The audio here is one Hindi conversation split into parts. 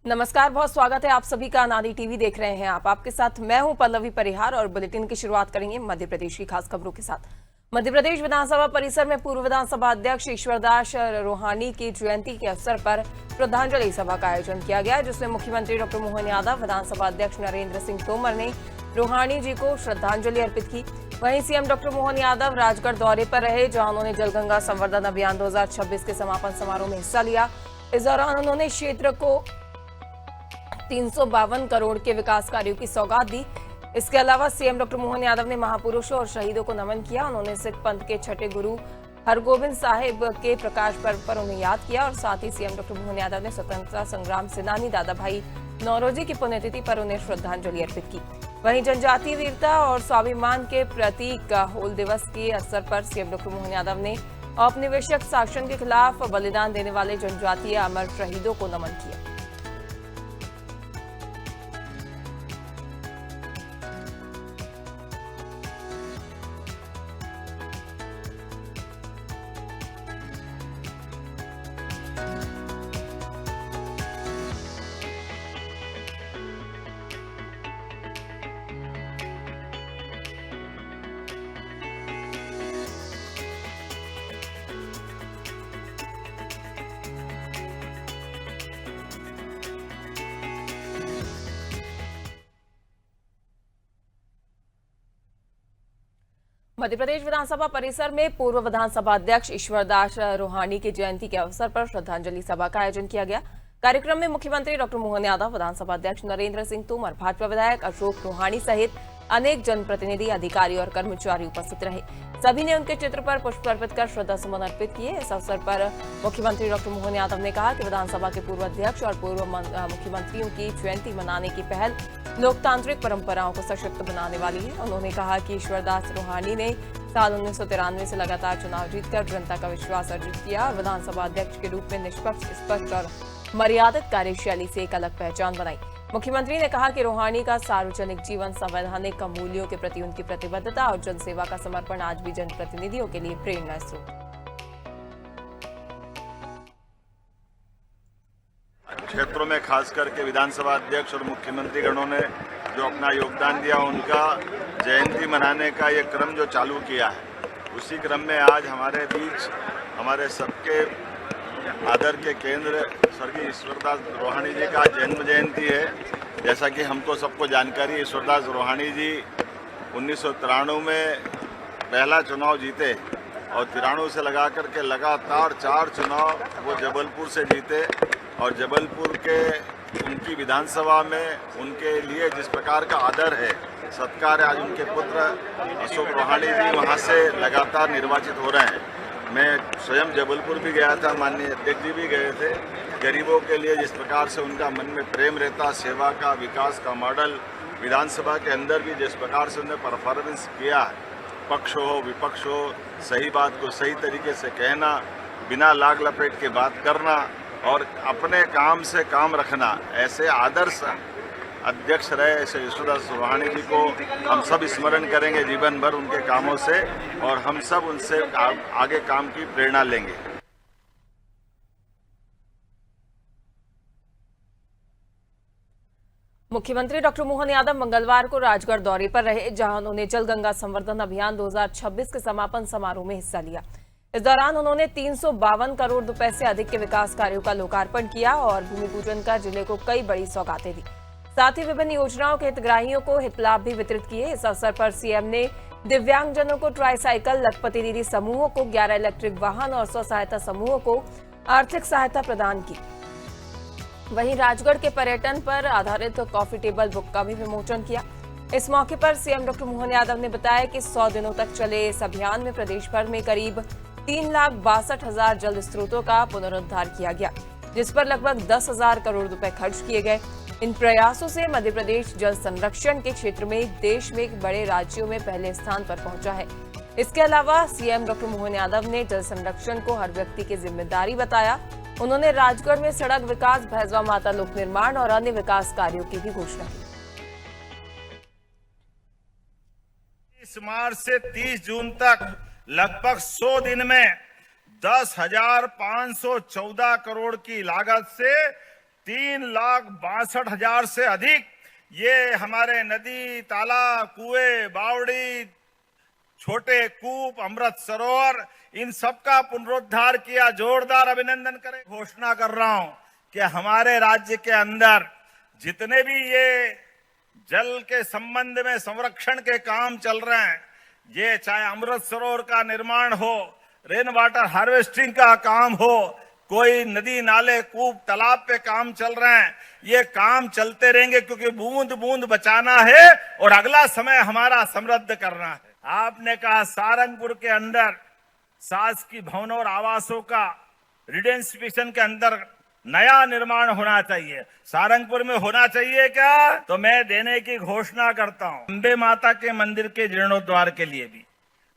नमस्कार, बहुत स्वागत है आप सभी का। अनादि टीवी देख रहे हैं आप। आपके साथ मैं हूं पल्लवी परिहार और बुलेटिन की शुरुआत करेंगे मध्य प्रदेश की खास खबरों के साथ। मध्य प्रदेश विधानसभा परिसर में पूर्व विधानसभा अध्यक्ष ईश्वरदास रोहानी की जयंती के अवसर पर श्रद्धांजलि सभा का आयोजन किया गया, जिसमें मुख्यमंत्री डॉक्टर मोहन यादव, विधानसभा अध्यक्ष नरेंद्र सिंह तोमर ने रोहानी जी को श्रद्धांजलि अर्पित की। वहीं सीएम डॉक्टर मोहन यादव राजगढ़ दौरे पर रहे, जहां उन्होंने जलगंगा संवर्धन अभियान 2026 के समापन समारोह में हिस्सा लिया। इस दौरान उन्होंने क्षेत्र को 352 करोड़ के विकास कार्यों की सौगात दी। इसके अलावा सीएम डॉक्टर मोहन यादव ने महापुरुषों और शहीदों को नमन किया। उन्होंने सिख पंथ के छठे गुरु हरगोबिंद साहिब के प्रकाश पर्व पर उन्हें याद किया और साथ ही सीएम डॉक्टर मोहन यादव ने स्वतंत्रता संग्राम सेनानी दादा भाई नौरोजी की पुण्यतिथि पर उन्हें श्रद्धांजलि अर्पित की। वहीं जनजातीय वीरता और स्वाभिमान के प्रतीक हूल दिवस के अवसर पर सीएम डॉक्टर मोहन यादव ने औपनिवेशिक शासन के खिलाफ बलिदान देने वाले जनजातीय अमर शहीदों को नमन किया। मध्य प्रदेश विधानसभा परिसर में पूर्व विधानसभा अध्यक्ष ईश्वरदास रोहानी की जयंती के अवसर पर श्रद्धांजलि सभा का आयोजन किया गया। कार्यक्रम में मुख्यमंत्री डॉक्टर मोहन यादव, विधानसभा अध्यक्ष नरेंद्र सिंह तोमर, भाजपा विधायक अशोक रोहानी सहित अनेक जनप्रतिनिधि, अधिकारी और कर्मचारी उपस्थित रहे। सभी ने उनके चित्र पर पुष्प अर्पित कर श्रद्धासुमन अर्पित किए। इस अवसर पर मुख्यमंत्री डॉक्टर मोहन यादव ने कहा कि विधानसभा के पूर्व अध्यक्ष और पूर्व मुख्यमंत्रियों की जयंती मनाने की पहल लोकतांत्रिक परंपराओं को सशक्त बनाने वाली है। उन्होंने कहा कि ईश्वरदास रोहानी ने साल 1993 से लगातार चुनाव जीतकर जनता का विश्वास अर्जित किया और विधानसभा अध्यक्ष के रूप में निष्पक्ष, स्पष्ट और मर्यादित कार्यशैली से एक अलग पहचान बनाई। मुख्यमंत्री ने कहा कि रोहानी का सार्वजनिक जीवन, संवैधानिक मूल्यों के प्रति उनकी प्रतिबद्धता और जनसेवा का समर्पण आज भी जनप्रतिनिधियों के लिए प्रेरणा स्रोत है। क्षेत्रों में खास करके विधानसभा अध्यक्ष और मुख्यमंत्री गणों ने जो अपना योगदान दिया, उनका जयंती मनाने का ये क्रम जो चालू किया है, उसी क्रम में आज हमारे बीच हमारे सबके आदर के केंद्र स्वर्गीय ईश्वरदास रोहानी जी का जन्म जयंती है। जैसा कि हमको सबको जानकारी है, ईश्वरदास रोहानी जी 1993 में पहला चुनाव जीते और 93 से लगा करके लगातार 4 चुनाव वो जबलपुर से जीते और जबलपुर के उनकी विधानसभा में उनके लिए जिस प्रकार का आदर है, सत्कार है, आज उनके पुत्र अशोक रोहानी जी वहाँ से लगातार निर्वाचित हो रहे हैं। मैं स्वयं जबलपुर भी गया था, माननीय अध्यक्ष जी भी गए थे। गरीबों के लिए जिस प्रकार से उनका मन में प्रेम रहता, सेवा का, विकास का मॉडल, विधानसभा के अंदर भी जिस प्रकार से उन्होंने परफॉर्मेंस किया, पक्ष हो विपक्ष हो, सही बात को सही तरीके से कहना, बिना लाग लपेट के बात करना और अपने काम से काम रखना, ऐसे आदर्श अध्यक्ष रहे ऐसे ईश्वरदास रोहानी जी को हम सब स्मरण करेंगे जीवन भर उनके कामों से और हम सब उनसे आगे काम की प्रेरणा लेंगे। मुख्यमंत्री डॉक्टर मोहन यादव मंगलवार को राजगढ़ दौरे पर रहे, जहां उन्होंने जलगंगा संवर्धन अभियान 2026 के समापन समारोह में हिस्सा लिया। इस दौरान उन्होंने 352 करोड़ रुपए से अधिक के विकास कार्यों का लोकार्पण किया और भूमि पूजन कर जिले को कई बड़ी सौगातें दी। साथ ही विभिन्न योजनाओं के हितग्राहियों को हित लाभ भी वितरित किए। इस अवसर पर सीएम ने दिव्यांगजनों को ट्राईसाइकिल, लखपति दीदी समूहों को 11 इलेक्ट्रिक वाहन और स्व सहायता समूहों को आर्थिक सहायता प्रदान की। वहीं राजगढ़ के पर्यटन पर आधारित कॉफी टेबल बुक का भी विमोचन किया। इस मौके पर सीएम डॉक्टर मोहन यादव ने बताया कि 100 दिनों तक चले इस अभियान में प्रदेश भर में करीब 3,62,000 जल स्रोतों का पुनरुद्धार किया गया, जिस पर लगभग 10,000 करोड़ रुपए खर्च किए गए। इन प्रयासों से मध्य प्रदेश जल संरक्षण के क्षेत्र में देश में बड़े राज्यों में पहले स्थान पर पहुंचा है। इसके अलावा सीएम डॉक्टर मोहन यादव ने जल संरक्षण को हर व्यक्ति की जिम्मेदारी बताया। उन्होंने राजगढ़ में सड़क विकास, भैजवा माता लोक निर्माण और अन्य विकास कार्यों की भी घोषणा की। इस मार्च से 30 जून तक लगभग 100 दिन में 10,514 करोड़ की लागत से 3,62,000 से अधिक ये हमारे नदी, तालाब, कुएं, बावड़ी, छोटे कूप, अमृत सरोवर, इन सब का पुनरुद्धार किया। जोरदार अभिनंदन करें। घोषणा कर रहा हूं कि हमारे राज्य के अंदर जितने भी ये जल के संबंध में संरक्षण के काम चल रहे हैं, ये चाहे अमृत सरोवर का निर्माण हो, रेन वाटर हार्वेस्टिंग का काम हो, कोई नदी, नाले, कूप, तालाब पे काम चल रहे हैं, ये काम चलते रहेंगे क्योंकि बूंद बूंद बचाना है और अगला समय हमारा समृद्ध करना है। आपने कहा सारंगपुर के अंदर शासकीय भवनों और आवासों का रिडेंसिफिकेशन के अंदर नया निर्माण होना चाहिए। सारंगपुर में होना चाहिए क्या? तो मैं देने की घोषणा करता हूं। अंबे माता के मंदिर के जीर्णोद्धार के लिए भी,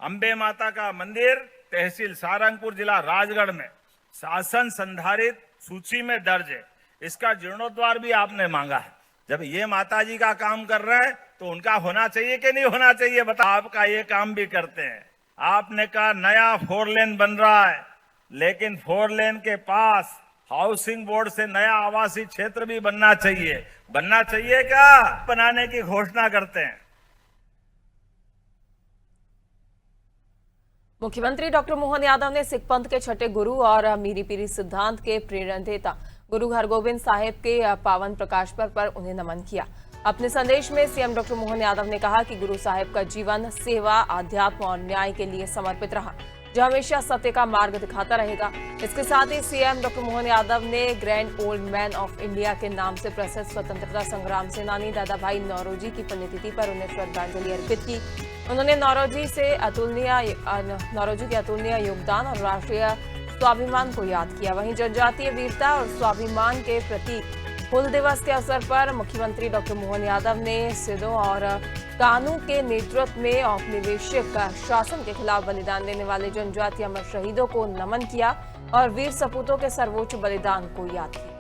अंबे माता का मंदिर तहसील सारंगपुर, जिला राजगढ़ में शासन संधारित सूची में दर्ज है। इसका जीर्णोद्धार भी आपने मांगा है। जब ये माता जी का काम कर रहे हैं तो उनका होना चाहिए कि नहीं होना चाहिए? बता, आपका ये काम भी करते हैं। आपने कहा नया 4 लेन बन रहा है, लेकिन 4 लेन के पास हाउसिंग बोर्ड से नया आवासीय क्षेत्र भी बनना चाहिए। बनना चाहिए क्या? बनाने की घोषणा करते हैं। मुख्यमंत्री डॉक्टर मोहन यादव ने सिख पंथ के छठे गुरु और मीरी पीरी सिद्धांत के प्रेरणादाता गुरु हरगोविंद साहिब के पावन प्रकाश पर्व पर उन्हें नमन किया। अपने संदेश में सीएम डॉक्टर मोहन यादव ने कहा कि गुरु साहिब का जीवन सेवा, आध्यात्म और न्याय के लिए समर्पित रहा, जो हमेशा सत्य का मार्ग दिखाता रहेगा। इसके साथ ही सीएम डॉक्टर मोहन यादव ने grand old man of India के नाम से प्रसिद्ध स्वतंत्रता संग्राम सेनानी दादा भाई नौरोजी की पुण्यतिथि पर उन्हें श्रद्धांजलि अर्पित की। उन्होंने नौरोजी के अतुलनीय योगदान और राष्ट्रीय स्वाभिमान को याद किया। वहीं जनजातीय वीरता और स्वाभिमान के प्रतीक हुल दिवस के अवसर पर मुख्यमंत्री डॉक्टर मोहन यादव ने सिद्धों और कानू के नेतृत्व में औपनिवेशिक शासन के खिलाफ बलिदान देने वाले जनजातीय अमर शहीदों को नमन किया और वीर सपूतों के सर्वोच्च बलिदान को याद किया।